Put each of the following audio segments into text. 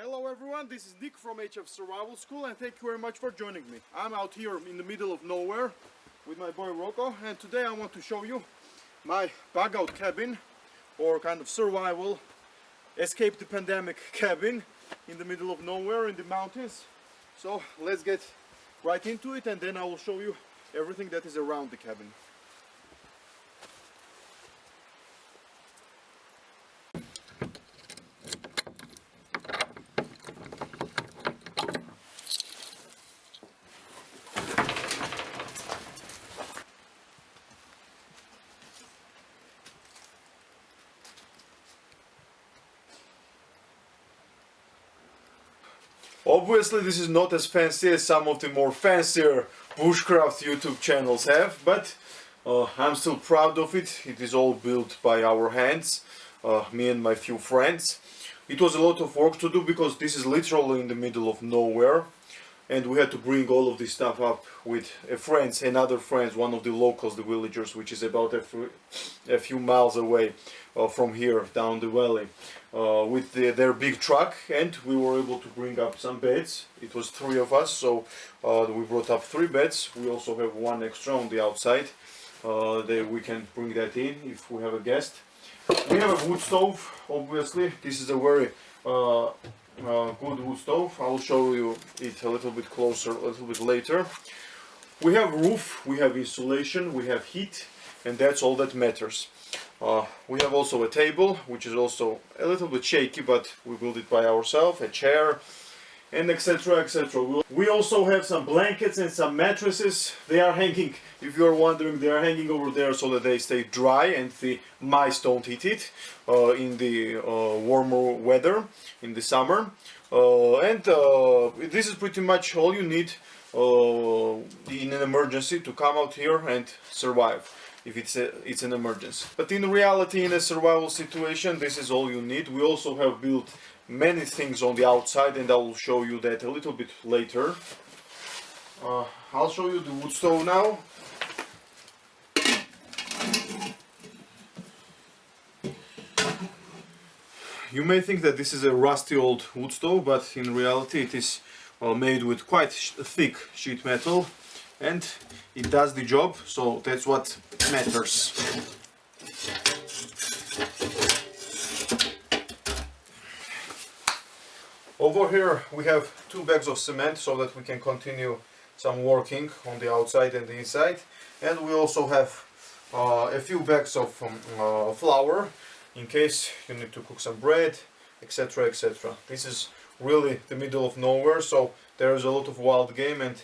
Hello everyone, this is Nick from HF Survival School and thank you very much for joining me. I'm out here in the middle of nowhere with my boy Rocco, and today I want to show you my bug out cabin, or kind of survival, escape the pandemic cabin in the middle of nowhere in the mountains. So let's get right into it and then I will show you everything that is around the cabin. Obviously this is not as fancy as some of the more fancier bushcraft YouTube channels have, but I'm still proud of it. It is all built by our hands, me and my few friends. It was a lot of work to do because this is literally in the middle of nowhere, and we had to bring all of this stuff up with friends and other friends, one of the locals, the villagers, which is about a few miles away from here down the valley, with their big truck, and we were able to bring up some beds. It was 3 of us, so we brought up 3 beds. We also have 1 extra on the outside. We can bring that in if we have a guest. We have a wood stove, obviously. This is a very good wood stove. I'll show you it a little bit closer, a little bit later. We have roof, we have insulation, we have heat, and that's all that matters. We have also a table, which is also a little bit shaky, but we built it by ourselves, a chair, and etc, etc. We also have some blankets and some mattresses. They are hanging, if you are wondering, they are hanging over there so that they stay dry and the mice don't eat it in the warmer weather, in the summer. This is pretty much all you need in an emergency to come out here and survive, if it's an emergency. But in reality, in a survival situation, this is all you need. We also have built many things on the outside, and I will show you that a little bit later. I'll show you the wood stove now. You may think that this is a rusty old wood stove, but in reality it is made with quite thick sheet metal, and it does the job, so that's what matters. Over here we have 2 bags of cement so that we can continue some working on the outside and the inside, and we also have a few bags of flour in case you need to cook some bread, etc, etc. This is really the middle of nowhere, so there is a lot of wild game, and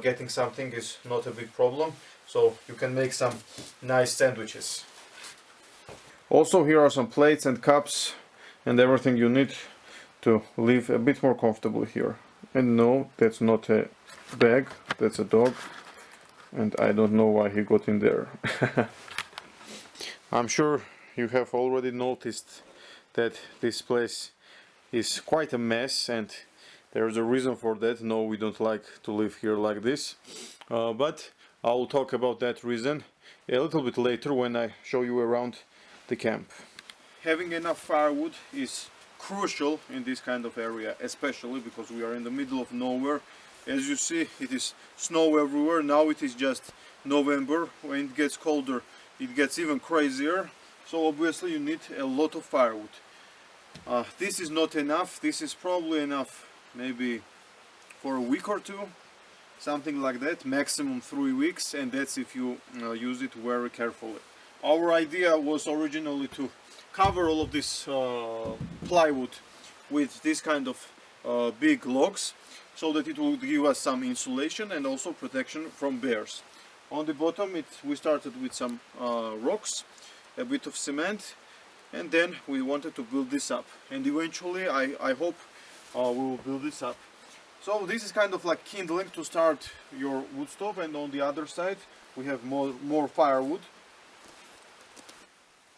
getting something is not a big problem, so you can make some nice sandwiches. Also, here are some plates and cups and everything you need to live a bit more comfortably here. And no, that's not a bag, that's a dog, and I don't know why he got in there. I'm sure you have already noticed that this place is quite a mess, and there's a reason for that. No, we don't like to live here like this, but I'll talk about that reason a little bit later when I show you around the camp. Having enough firewood is crucial in this kind of area, especially because we are in the middle of nowhere. As you see, it is snow everywhere. Now it is just November. When it gets colder, it gets even crazier. So obviously you need a lot of firewood. This is not enough. This is probably enough maybe for a week or 2, something like that, maximum 3 weeks, and that's if you use it very carefully. Our idea was originally to cover all of this plywood with this kind of big logs, so that it will give us some insulation and also protection from bears. On the bottom we started with some rocks, a bit of cement, and then we wanted to build this up, and eventually I hope we will build this up. So this is kind of like kindling to start your wood stove, and on the other side we have more firewood.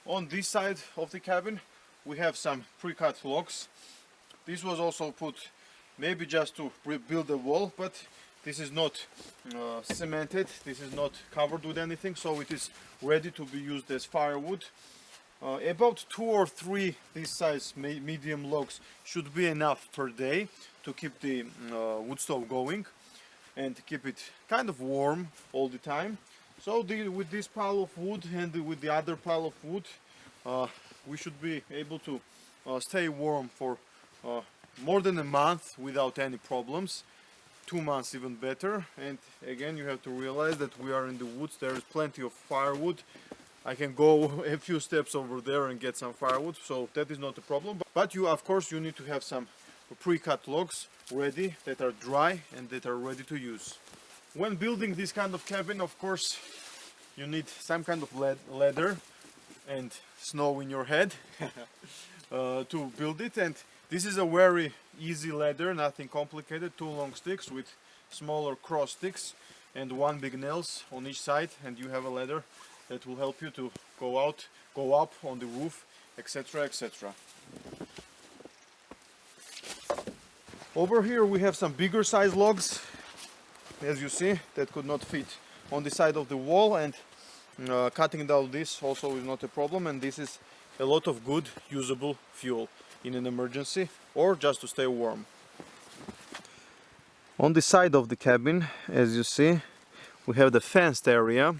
On this side of the cabin we have some pre-cut logs. This was also put maybe just to build a wall, but this is not cemented, this is not covered with anything, so it is ready to be used as firewood. About 2 or 3 this size medium logs should be enough per day to keep the wood stove going and keep it kind of warm all the time. So with this pile of wood and with the other pile of wood, we should be able to stay warm for more than a month without any problems. 2 months even better. And again, you have to realize that we are in the woods. There is plenty of firewood. I can go a few steps over there and get some firewood, so that is not a problem. But you, of course, you need to have some pre-cut logs ready that are dry and that are ready to use. When building this kind of cabin, of course, you need some kind of ladder and snow in your head to build it. And this is a very easy ladder, nothing complicated. 2 long sticks with smaller cross sticks and 1 big nails on each side, and you have a ladder that will help you to go up on the roof, etc., etc. Over here we have some bigger size logs, as you see, that could not fit on the side of the wall, and cutting down this also is not a problem. And this is a lot of good usable fuel in an emergency or just to stay warm. On the side of the cabin, as you see, we have the fenced area,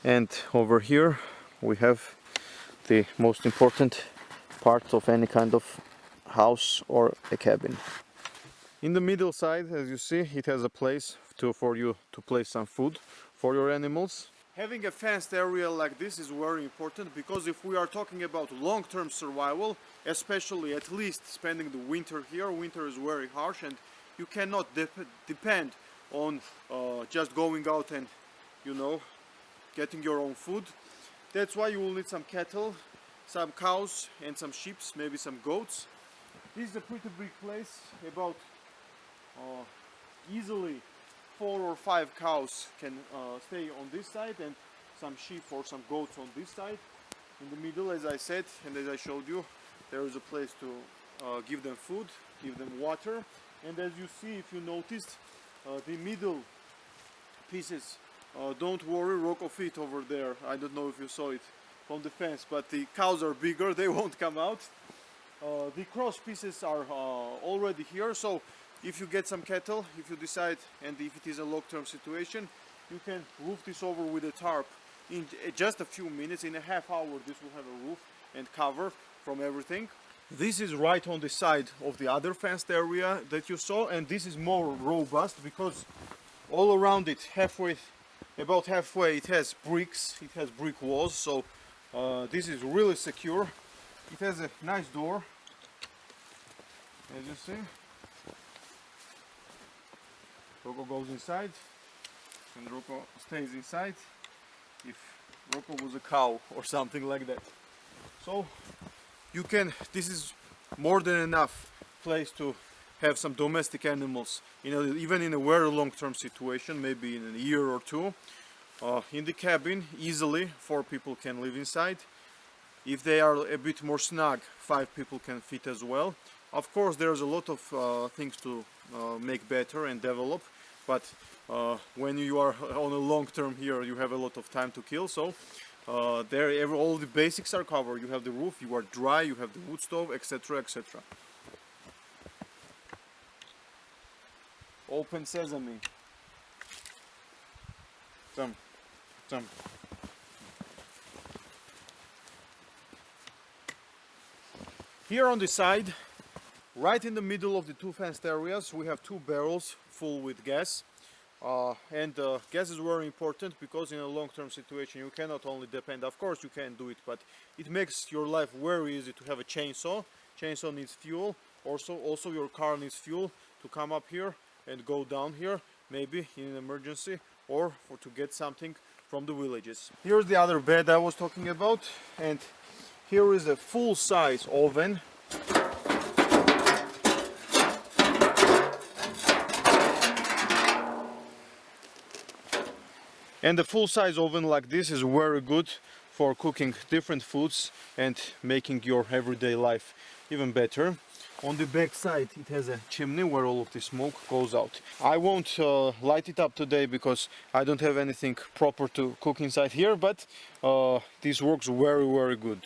and over here we have the most important part of any kind of house or a cabin. In the middle side, as you see, it has a place for you to place some food for your animals. Having a fenced area like this is very important, because if we are talking about long-term survival, especially at least spending the winter here, winter is very harsh and you cannot depend on just going out and, you know, getting your own food. That's why you will need some cattle, some cows and some sheep, maybe some goats. This is a pretty big place, about easily 4 or 5 cows can stay on this side, and some sheep or some goats on this side. In the middle, as I said and as I showed you, there is a place to give them food, give them water. And as you see, if you noticed, the middle pieces, don't worry, Rocco feet over there, I don't know if you saw it from the fence, but the cows are bigger, they won't come out. The cross pieces are already here, so if you get some cattle, if you decide, and if it is a long-term situation, you can roof this over with a tarp. In just a few minutes, in a half hour, this will have a roof and cover from everything. This is right on the side of the other fenced area that you saw, and this is more robust because all around it, about halfway, it has bricks, it has brick walls, so this is really secure. It has a nice door, as you see. Rocco goes inside and Rocco stays inside, if Rocco was a cow or something like that. So you can, this is more than enough place to have some domestic animals, even in a very long-term situation, maybe in a year or 2. In the cabin, easily 4 people can live inside. If they are a bit more snug, 5 people can fit as well. Of course, there's a lot of things to make better and develop, but when you are on a long term here, you have a lot of time to kill. So all the basics are covered. You have the roof, you are dry, you have the wood stove, etc., etc. Open sesame. Come. Here on the side, right in the middle of the 2 fenced areas, we have 2 barrels full with gas. Gas is very important because in a long-term situation you cannot only depend, of course you can do it, but it makes your life very easy to have a chainsaw. Chainsaw needs fuel, also your car needs fuel to come up here and go down here, maybe in an emergency or to get something from the villages. Here's the other bed I was talking about, and here is a full-size oven. And a full-size oven like this is very good for cooking different foods and making your everyday life even better. On the back side it has a chimney where all of the smoke goes out. I won't light it up today because I don't have anything proper to cook inside here, but this works very good.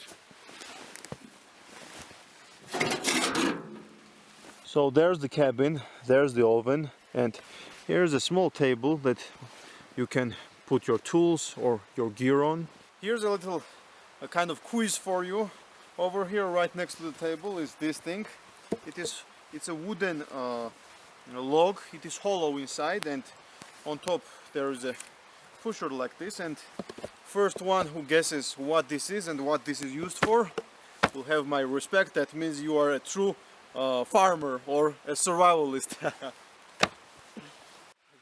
So there's the cabin, there's the oven, and here's a small table that you can put your tools or your gear on. Here's a kind of quiz for you. Over here right next to the table is this thing. It's a wooden log. It is hollow inside, and on top there is a pusher like this, and first one who guesses what this is and what this is used for will have my respect. That means you are a true farmer or a survivalist.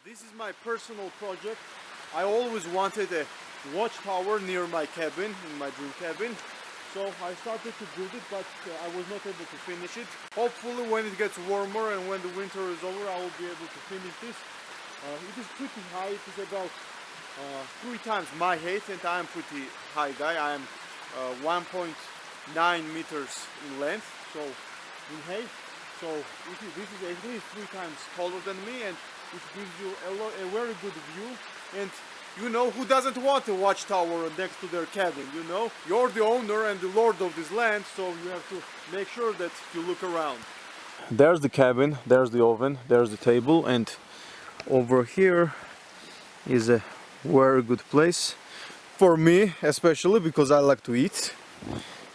This is my personal project. I always wanted a watchtower near my cabin, in my dream cabin. So I started to build it, but I was not able to finish it. Hopefully when it gets warmer and when the winter is over, I will be able to finish this. It is pretty high. It is about 3 times my height, and I am pretty high guy. I am 1.9 meters in length, so in height. So this is at least 3 times taller than me, and it gives you a very good view. And you know, who doesn't want a watchtower next to their cabin, you know? You're the owner and the lord of this land, so you have to make sure that you look around. There's the cabin, there's the oven, there's the table, and over here is a very good place for me, especially because I like to eat,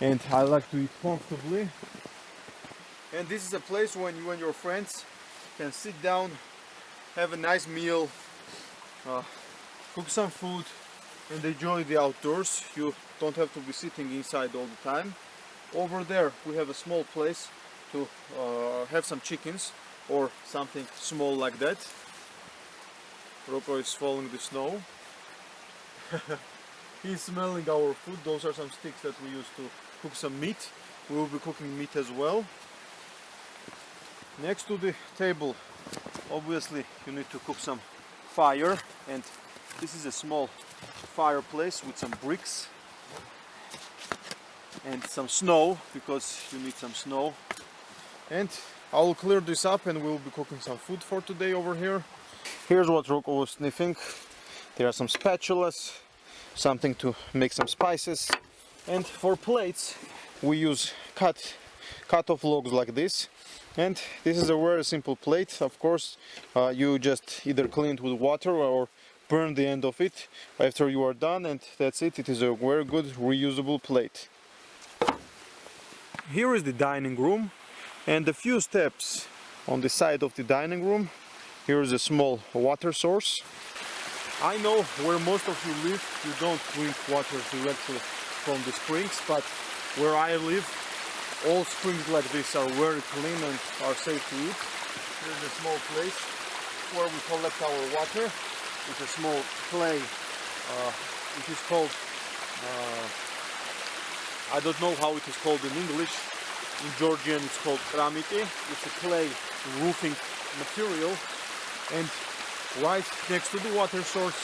and I like to eat comfortably. And this is a place when you and your friends can sit down, have a nice meal, cook some food and enjoy the outdoors. You don't have to be sitting inside all the time. Over there we have a small place to have some chickens or something small like that. Rocco is following the snow. He's smelling our food. Those are some sticks that we use to cook some meat. We will be cooking meat as well. Next to the table, obviously you need to cook some fire, and this is a small fireplace with some bricks and some snow, because you need some snow. And I will clear this up and we will be cooking some food for today over here. Here's what Rocco was sniffing. There are some spatulas, something to make some spices, and for plates we use cut off logs like this. And this is a very simple plate. Of course, you just either clean it with water or burn the end of it after you are done, and that's it. It is a very good reusable plate. Here is the dining room, and a few steps on the side of the dining room, here is a small water source. I know where most of you live, you don't drink water directly from the springs, but where I live, all springs like this are very clean and are safe to eat. Here's a small place where we collect our water. It's a small clay. It is called, I don't know how it is called in English. In Georgian it's called kramiti. It's a clay roofing material. And right next to the water source,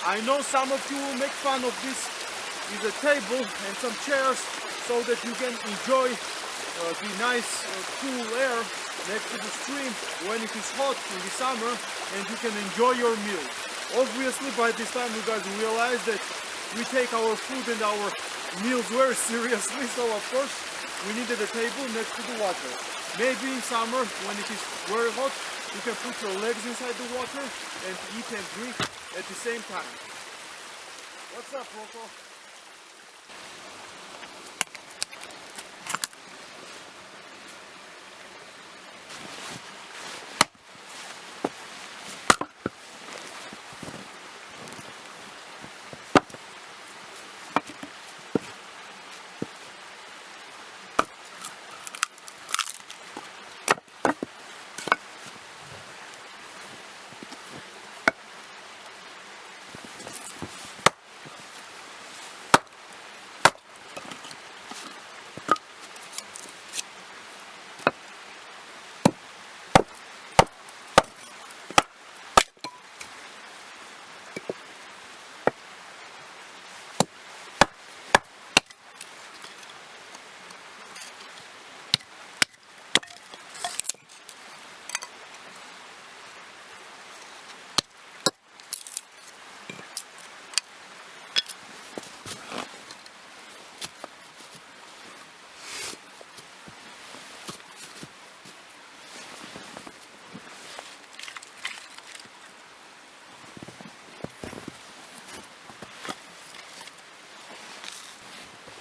I know some of you will make fun of this, is a table and some chairs so that you can enjoy the nice cool air next to the stream when it is hot in the summer, and you can enjoy your meal. Obviously by this time you guys realize that we take our food and our meals very seriously, so of course we needed a table next to the water. Maybe in summer when it is very hot, you can put your legs inside the water and eat and drink at the same time. What's up, Rocco?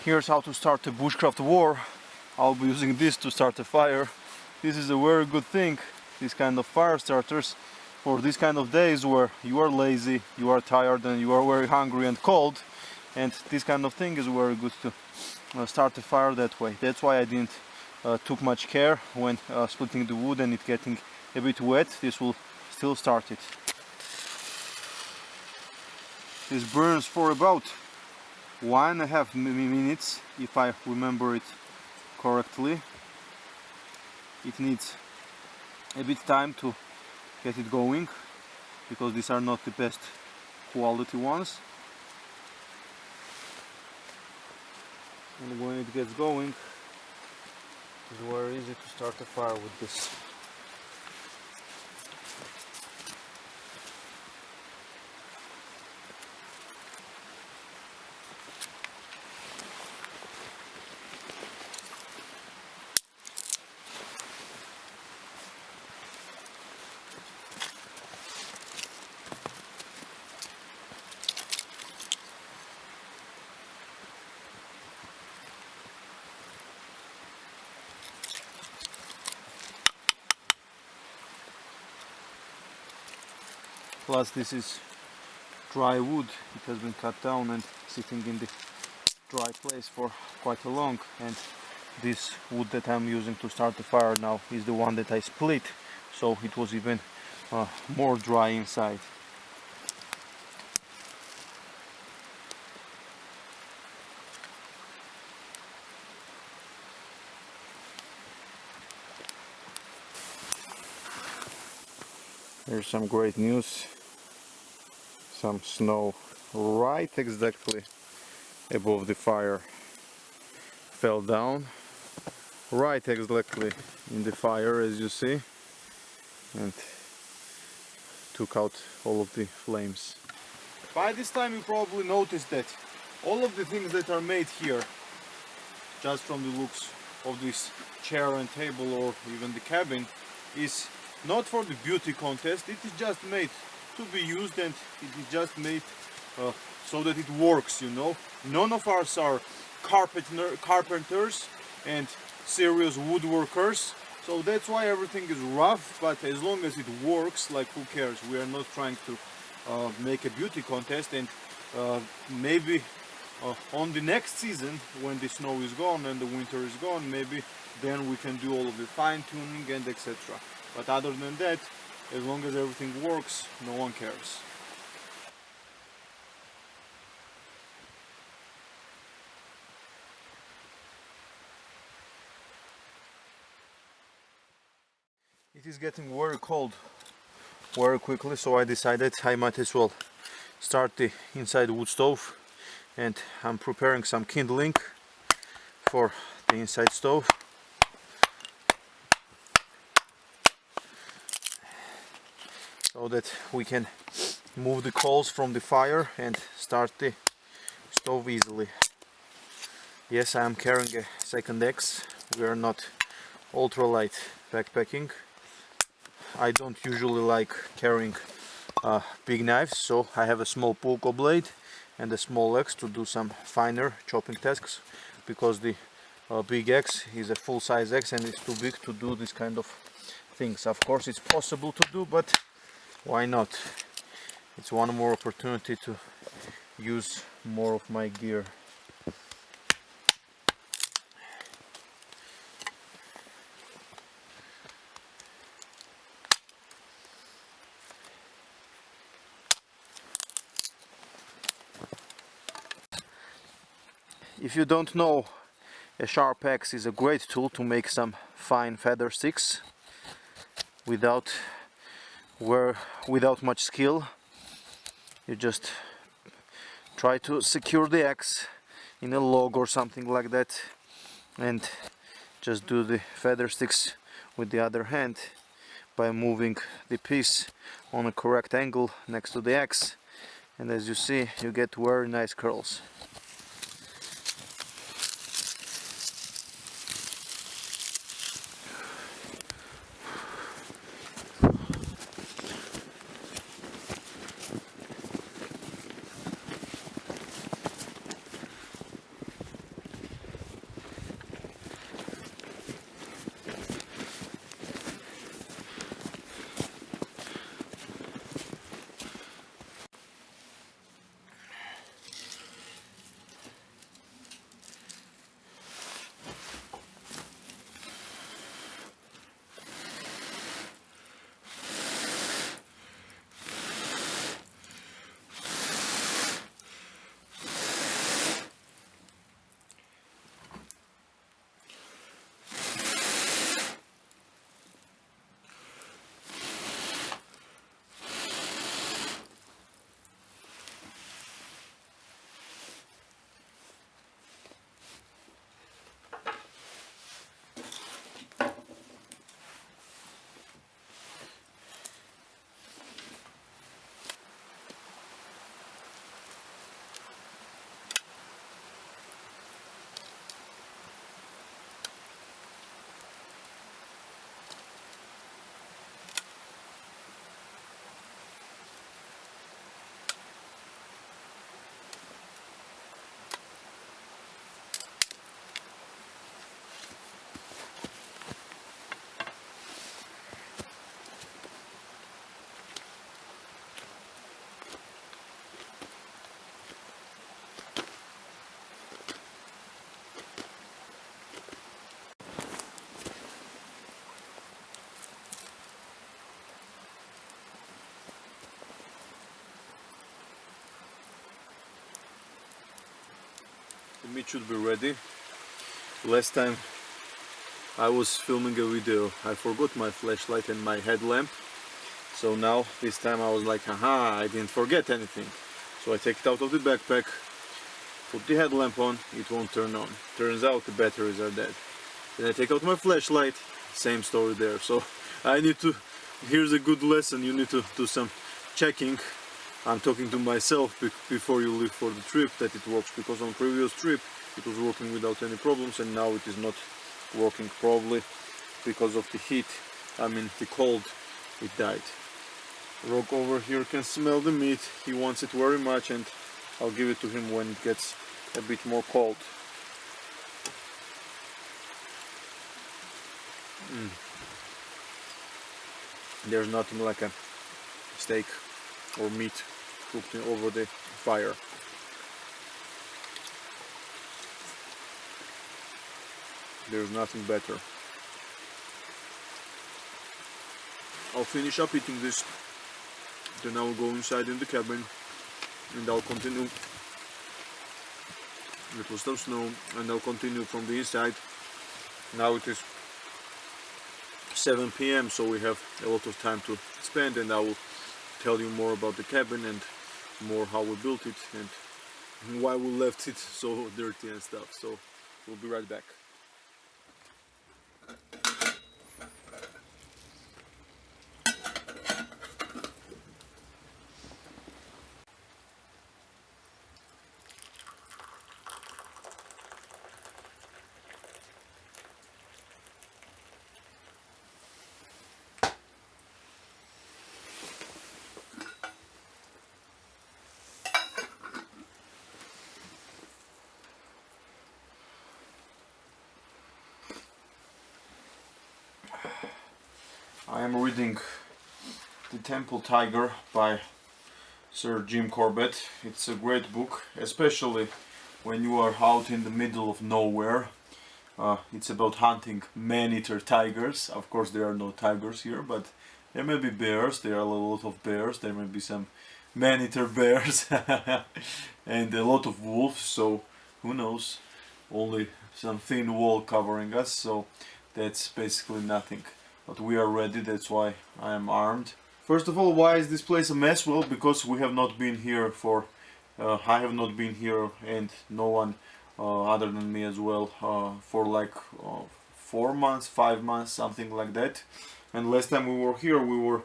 Here's how to start a bushcraft war. I'll be using this to start a fire. This is a very good thing, this kind of fire starters, for these kind of days where you are lazy, you are tired and you are very hungry and cold, and this kind of thing is very good to start a fire that way. That's why I didn't took much care when splitting the wood and it getting a bit wet. This will still start it. This burns for about 1.5 minutes, if I remember it correctly. It needs a bit time to get it going, because these are not the best quality ones. And when it gets going, it's very easy to start a fire with this. Plus this is dry wood, it has been cut down and sitting in the dry place for quite a long, and this wood that I'm using to start the fire now is the one that I split, so it was even more dry inside. Here's some great news. Some snow right exactly above the fire fell down, right exactly in the fire, as you see, and took out all of the flames. By this time you probably noticed that all of the things that are made here, just from the looks of this chair and table or even the cabin, is not for the beauty contest. It is just made to be used, and it is just made so that it works, you know. None of us are carpenters and serious woodworkers, so that's why everything is rough, but as long as it works, like, who cares? We are not trying to make a beauty contest, and maybe on the next season, when the snow is gone and the winter is gone, maybe then we can do all of the fine-tuning and etc. But other than that, as long as everything works, no one cares. It is getting very cold very quickly, so I decided I might as well start the inside wood stove, and I'm preparing some kindling for the inside stove. So that we can move the coals from the fire and start the stove easily. Yes, I am carrying a second axe. We are not ultralight backpacking. I don't usually like carrying big knives, so I have a small poker blade and a small axe to do some finer chopping tasks, because the big axe is a full-size axe and it's too big to do this kind of things. Of course it's possible to do, but why not? It's one more opportunity to use more of my gear. If you don't know, a sharp axe is a great tool to make some fine feather sticks without much skill. You just try to secure the axe in a log or something like that, and just do the feather sticks with the other hand by moving the piece on a correct angle next to the axe, and as you see, you get very nice curls. The meat should be ready. Last time I was filming a video, I forgot my flashlight and my headlamp. So now, this time I was like, aha, I didn't forget anything. So I take it out of the backpack, put the headlamp on, it won't turn on. Turns out the batteries are dead. Then I take out my flashlight, same story there. So I need to, here's a good lesson, you need to do some checking. I'm talking to myself before you leave for the trip that it works, because on previous trip it was working without any problems and now it is not working, probably because of the heat, I mean the cold, it died. Rock over here can smell the meat, he wants it very much, and I'll give it to him when it gets a bit more cold. There's nothing like a steak or meat cooked over the fire. There's nothing better. I'll finish up eating this, then I'll go inside in the cabin and I'll continue. It will start snow and I'll continue from the inside. Now it is 7 p.m. so we have a lot of time to spend, and I will tell you more about the cabin and more how we built it and why we left it so dirty and stuff. So we'll be right back. I am reading The Temple Tiger by Sir Jim Corbett. It's a great book, especially when you are out in the middle of nowhere. It's about hunting man-eater tigers. Of course there are no tigers here, but there may be bears, there are a lot of bears, there may be some man-eater bears and a lot of wolves, so who knows, only some thin wall covering us, so that's basically nothing. But we are ready, that's why I am armed. First of all, why is this place a mess? Well, because we have not been here for... I have not been here, and no one other than me as well, for like 4 months, 5 months, something like that. And last time we were here, we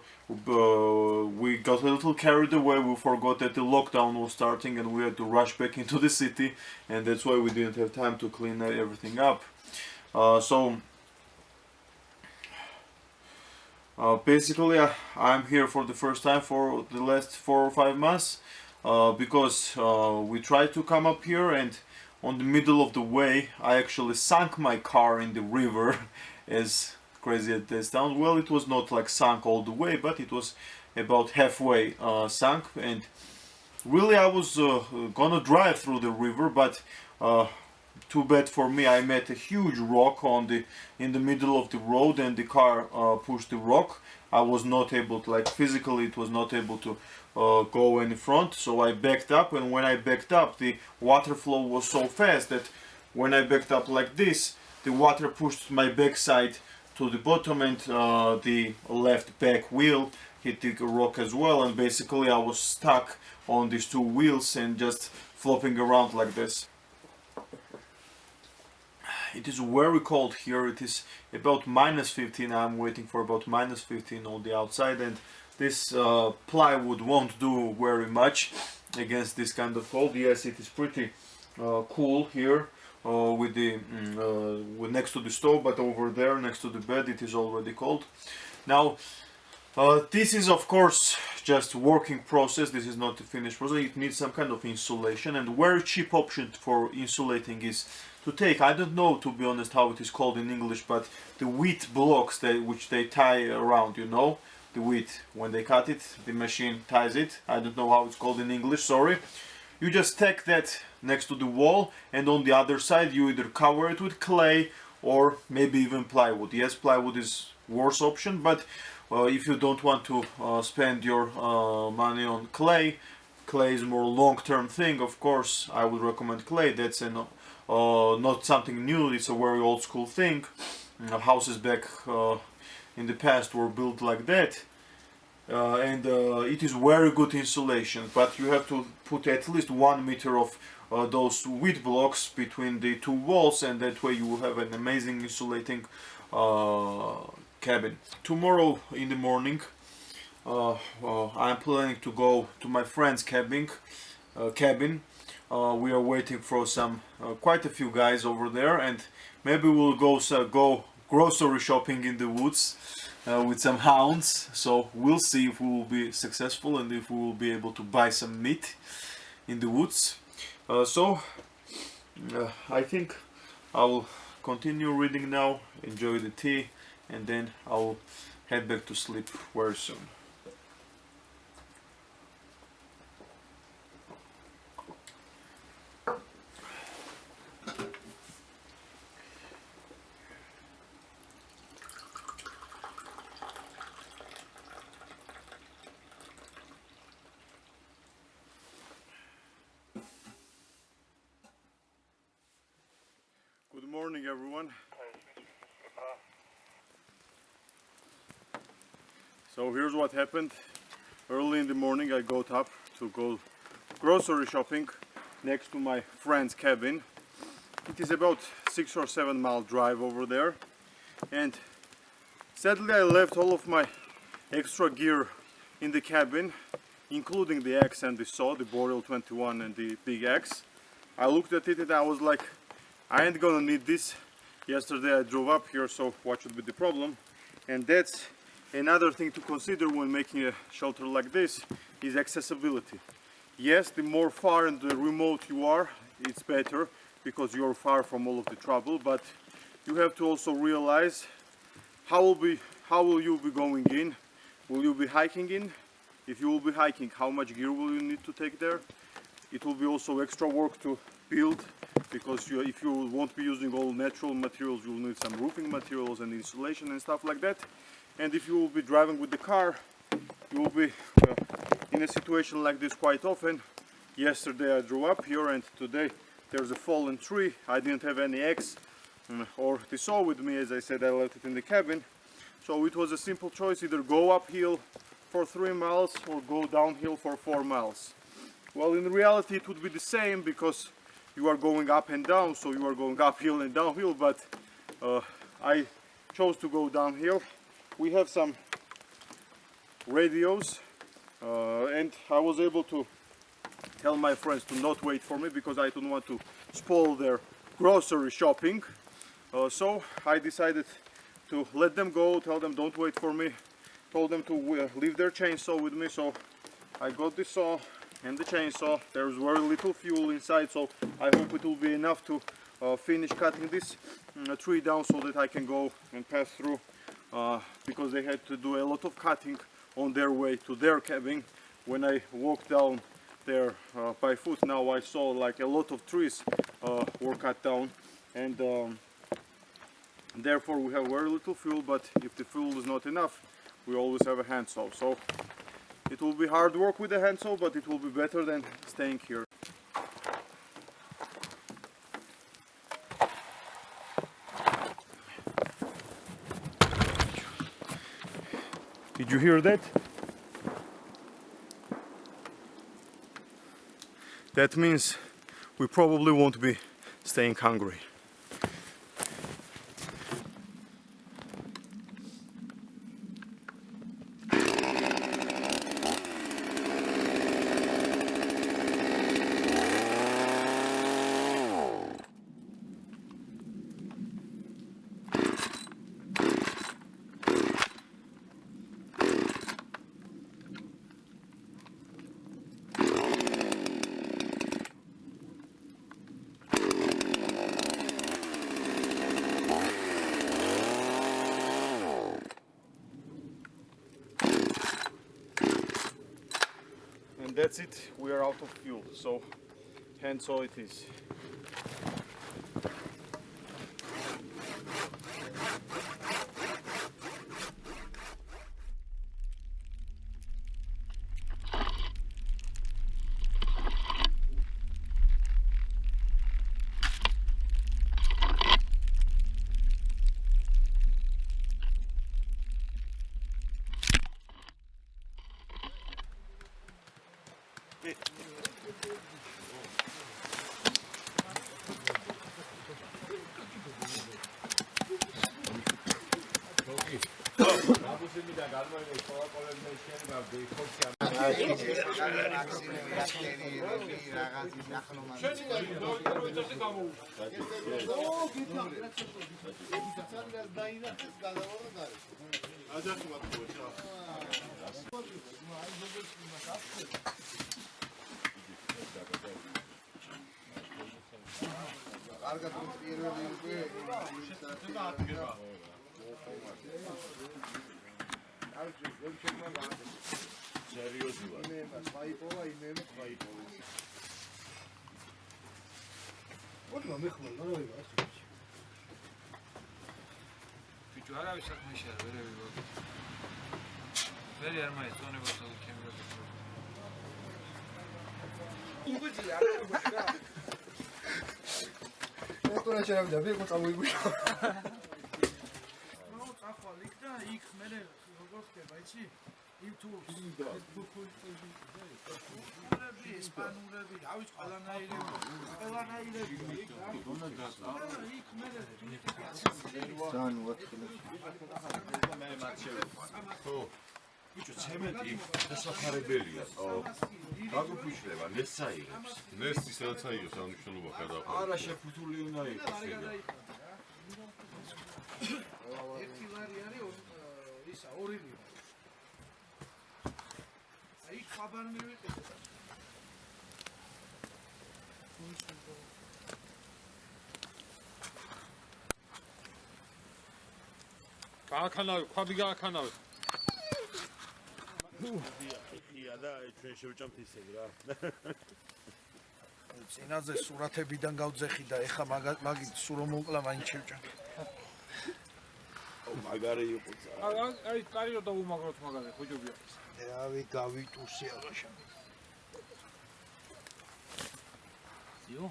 got a little carried away, we forgot that the lockdown was starting and we had to rush back into the city, and that's why we didn't have time to clean everything up. Basically, I'm here for the first time for the last 4 or 5 months, because we tried to come up here, and on the middle of the way I actually sunk my car in the river. As crazy as that sounds, well, it was not like sunk all the way, but it was about halfway sunk, and really I was gonna drive through the river, but too bad for me, I met a huge rock in the middle of the road, and the car pushed the rock. I was not able to, like physically it was not able to go any front, so I backed up, and when I backed up the water flow was so fast that when I backed up like this, the water pushed my backside to the bottom, and the left back wheel hit the rock as well, and basically I was stuck on these 2 wheels and just flopping around like this. It is very cold here, it is about -15, I'm waiting for about -15 on the outside, and this plywood won't do very much against this kind of cold. Yes, it is pretty cool here with the next to the stove, but over there next to the bed it is already cold. Now this is of course just working process, this is not the finished process, it needs some kind of insulation, and very cheap option for insulating is to take, I don't know to be honest how it is called in English, but the wheat blocks which they tie around, you know, the wheat, when they cut it, the machine ties it, I don't know how it's called in English, sorry. You just take that next to the wall, and on the other side you either cover it with clay or maybe even plywood. Yes, plywood is worse option, but if you don't want to spend your money on clay, clay is more long-term thing, of course I would recommend clay. That's an not something new. It's a very old school thing. Houses back in the past were built like that. And it is very good insulation, but you have to put at least 1 meter of those wheat blocks between the two walls, and that way you will have an amazing insulating cabin. Tomorrow in the morning I'm planning to go to my friend's cabin. We are waiting for some quite a few guys over there, and maybe we'll go grocery shopping in the woods with some hounds. So we'll see if we will be successful and if we will be able to buy some meat in the woods. I think I will continue reading now, enjoy the tea, and then I'll head back to sleep very soon. Good morning, everyone. So here's what happened. Early in the morning I got up to go grocery shopping next to my friend's cabin. It is about 6 or 7 mile drive over there, and sadly I left all of my extra gear in the cabin, including the axe and the saw, the Boreal 21 and the big axe. I looked at it and I was like, I ain't gonna need this. Yesterday I drove up here, so what should be the problem? And that's another thing to consider when making a shelter like this, is accessibility. Yes, the more far and the remote you are, it's better because you're far from all of the trouble, but you have to also realize how will you be going in? Will you be hiking in? If you will be hiking, how much gear will you need to take there? It will be also extra work to build, because if you won't be using all natural materials, you'll need some roofing materials and insulation and stuff like that. And if you will be driving with the car, you will be in a situation like this quite often. Yesterday I drove up here, and today there's a fallen tree. I didn't have any axe or the saw with me. As I said, I left it in the cabin. So it was a simple choice, either go uphill for 3 miles or go downhill for 4 miles. Well, in reality it would be the same, because you are going up and down, so you are going uphill and downhill, but I chose to go downhill. We have some radios, and I was able to tell my friends to not wait for me because I don't want to spoil their grocery shopping. So I decided to let them go, tell them don't wait for me, told them to leave their chainsaw with me. So I got the saw and the chainsaw. There's very little fuel inside, so I hope it will be enough to finish cutting this tree down so that I can go and pass through, because they had to do a lot of cutting on their way to their cabin. When I walked down there by foot, now I saw like a lot of trees were cut down, and therefore we have very little fuel. But if the fuel is not enough, we always have a handsaw. So it will be hard work with the handsaw, but it will be better than staying here. Did you hear that? That means we probably won't be staying hungry. And that's it, we are out of fuel, so handsaw it is. Pichu, ahora avisas con Michelle, veré vivo. Veré arma esto, no vas a ver quién ბიჭო, ცემენტი დასაფარებელია. დაგუფიშლება, ნესაიღებს. ნესტი სადაც აიღებს ამ მნიშვნელობა გადააყო. არა შეფუთული უნდა იყოს ეგა. ერთი ლარი არის ისა 2 ლარი. აი ხაბარ მივიყიდე. გააქანავე, ქვაბი გააქანავე. ხია და ჩვენ შევჭამთ ისე რა. წინაზე სურათებიდან გავძეხი და ეხა მაგით სულ რომ მოკლა მაინც შევჭამ. მაგარი იყო ცა. აი, წარი რომ დაუმაგროთ მაგაზე, ხუჭობია. რავი გავიტუსი აღაშა. იო.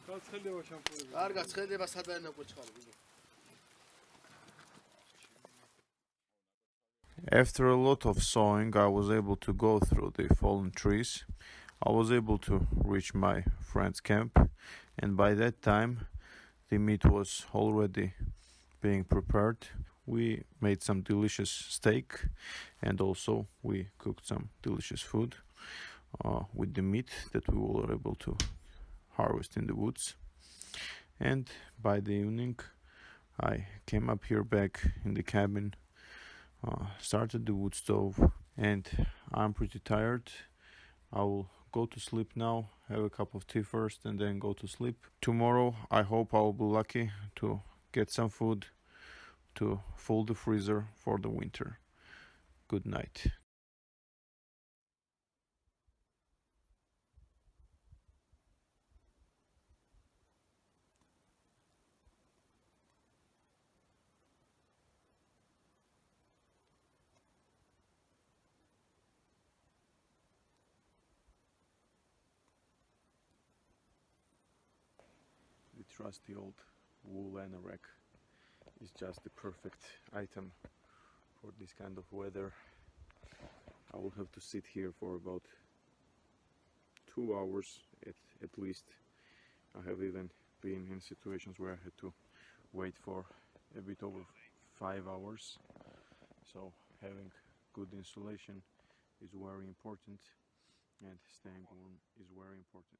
გაცხელდება შამპურები. კარგად ცხელდება სადაენა კვეჩხარი. After a lot of sawing, I was able to go through the fallen trees. I was able to reach my friend's camp, and by that time, the meat was already being prepared. We made some delicious steak, and also we cooked some delicious food with the meat that we were able to harvest in the woods. And by the evening, I came up here back in the cabin, started the wood stove, and I'm pretty tired. I will go to sleep now, have a cup of tea first, and then go to sleep. Tomorrow, I hope I will be lucky to get some food to fill the freezer for the winter. Good night. The trusty old wool anorak is just the perfect item for this kind of weather. I will have to sit here for about 2 hours at least. I have even been in situations where I had to wait for a bit over 5 hours. So having good insulation is very important, and staying warm is very important.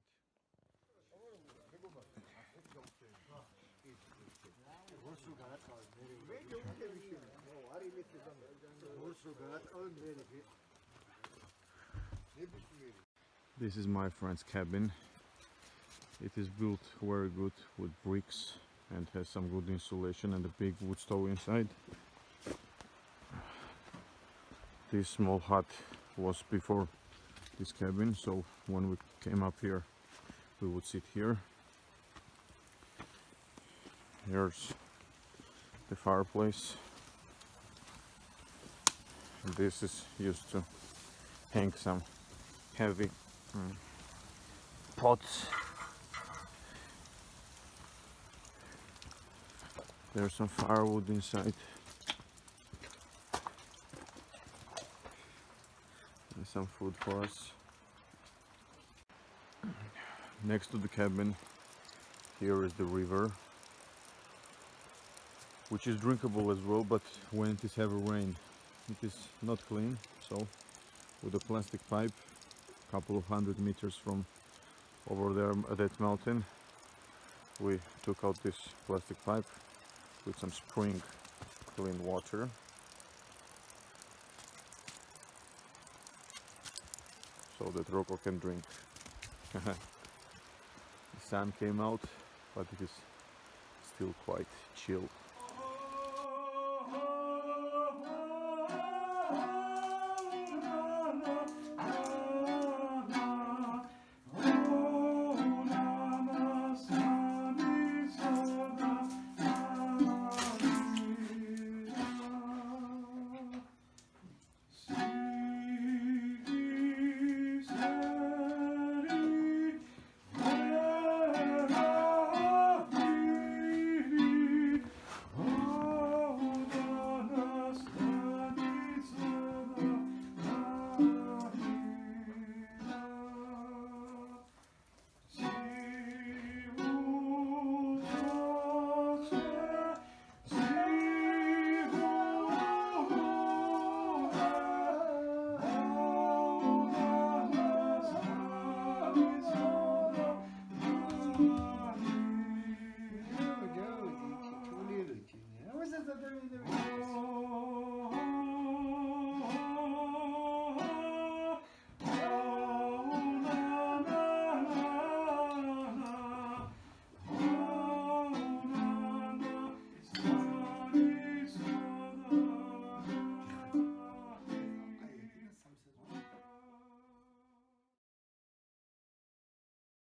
This is my friend's cabin. It is built very good with bricks and has some good insulation and a big wood stove inside. This small hut was before this cabin, so when we came up here we would sit here. Here's the fireplace. This is used to hang some heavy pots. There's some firewood inside. some food for us. Next to the cabin, here is the river, which is drinkable as well, but when it is heavy rain, it is not clean. So, with a plastic pipe, a couple of 100 meters from over there at that mountain, we took out this plastic pipe with some spring clean water. So that Rocco can drink. The sun came out, but it is still quite chill.